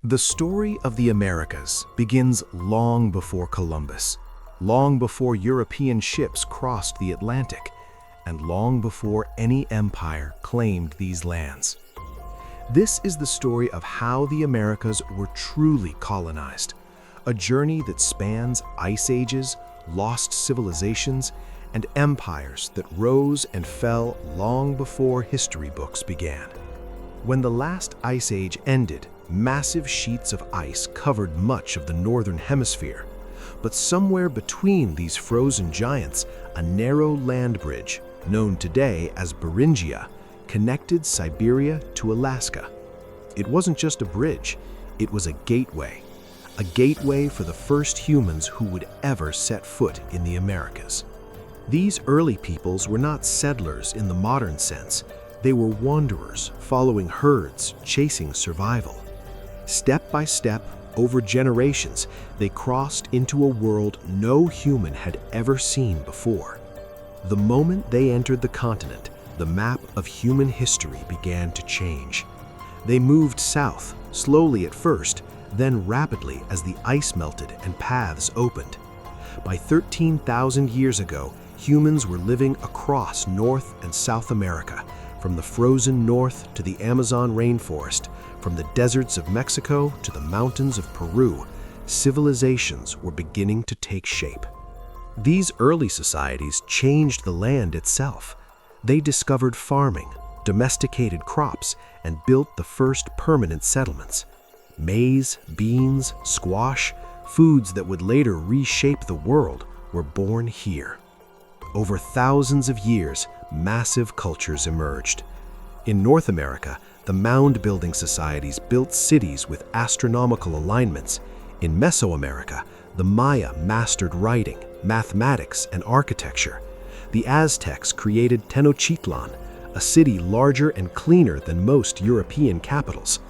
The story of the Americas begins long before Columbus, long before European ships crossed the Atlantic, and long before any empire claimed these lands. This is the story of how the Americas were truly colonized, a journey that spans ice ages, lost civilizations, and empires that rose and fell long before history books began. When the last ice age ended, massive sheets of ice covered much of the northern hemisphere. But somewhere between these frozen giants, a narrow land bridge, known today as Beringia, connected Siberia to Alaska. It wasn't just a bridge, it was a gateway for the first humans who would ever set foot in the Americas. These early peoples were not settlers in the modern sense. They were wanderers, following herds, chasing survival. Step by step, over generations, they crossed into a world no human had ever seen before. The moment they entered the continent, the map of human history began to change. They moved south, slowly at first, then rapidly as the ice melted and paths opened. By 13,000 years ago, humans were living across North and South America, from the frozen north to the Amazon rainforest, from the deserts of Mexico to the mountains of Peru. Civilizations were beginning to take shape. These early societies changed the land itself. They discovered farming, domesticated crops, and built the first permanent settlements. Maize, beans, squash, foods that would later reshape the world, were born here. Over thousands of years, massive cultures emerged. In North America, the mound-building societies built cities with astronomical alignments. In Mesoamerica, the Maya mastered writing, mathematics, and architecture. The Aztecs created Tenochtitlan, a city larger and cleaner than most European capitals.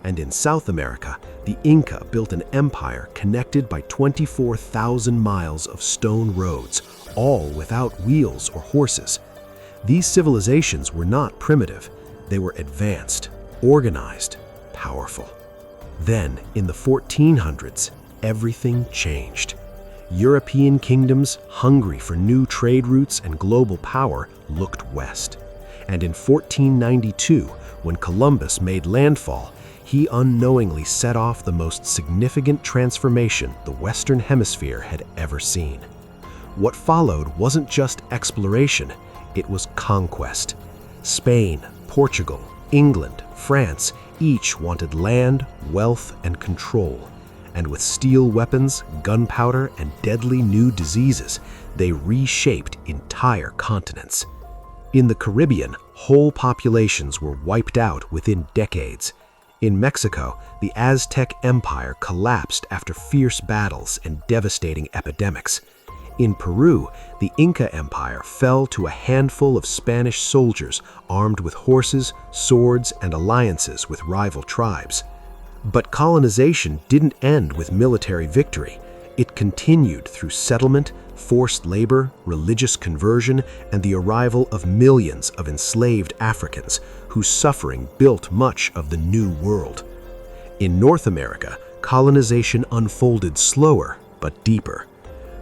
And in South America, the Inca built an empire connected by 24,000 miles of stone roads, all without wheels or horses. These civilizations were not primitive. They were advanced, organized, powerful. Then, in the 1400s, everything changed. European kingdoms, hungry for new trade routes and global power, looked west. And in 1492, when Columbus made landfall, he unknowingly set off the most significant transformation the Western Hemisphere had ever seen. What followed wasn't just exploration, it was conquest. Spain, Portugal, England, France, each wanted land, wealth, and control. And with steel weapons, gunpowder, and deadly new diseases, they reshaped entire continents. In the Caribbean, whole populations were wiped out within decades. In Mexico, the Aztec Empire collapsed after fierce battles and devastating epidemics. In Peru, the Inca Empire fell to a handful of Spanish soldiers armed with horses, swords, and alliances with rival tribes. But colonization didn't end with military victory. It continued through settlement, forced labor, religious conversion, and the arrival of millions of enslaved Africans, whose suffering built much of the New World. In North America, colonization unfolded slower but deeper.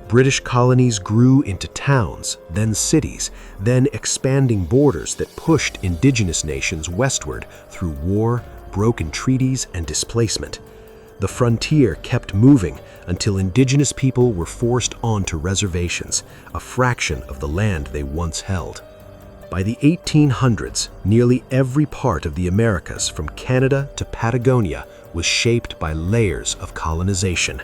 British colonies grew into towns, then cities, then expanding borders that pushed indigenous nations westward through war, broken treaties, and displacement. The frontier kept moving until indigenous people were forced onto reservations, a fraction of the land they once held. By the 1800s, nearly every part of the Americas, from Canada to Patagonia, was shaped by layers of colonization.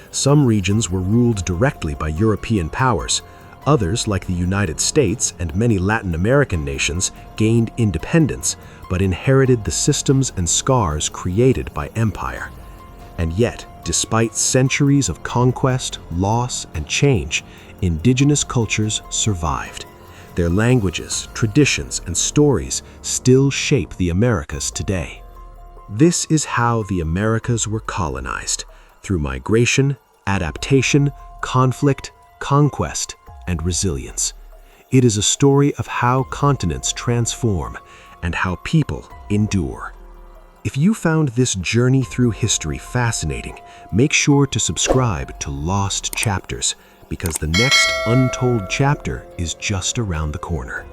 Some regions were ruled directly by European powers. Others, like the United States and many Latin American nations, gained independence, but inherited the systems and scars created by empire. And yet, despite centuries of conquest, loss, and change, indigenous cultures survived. Their languages, traditions, and stories still shape the Americas today. This is how the Americas were colonized, through migration, adaptation, conflict, conquest, and resilience. It is a story of how continents transform and how people endure. If you found this journey through history fascinating, make sure to subscribe to Lost Chapters, because the next untold chapter is just around the corner.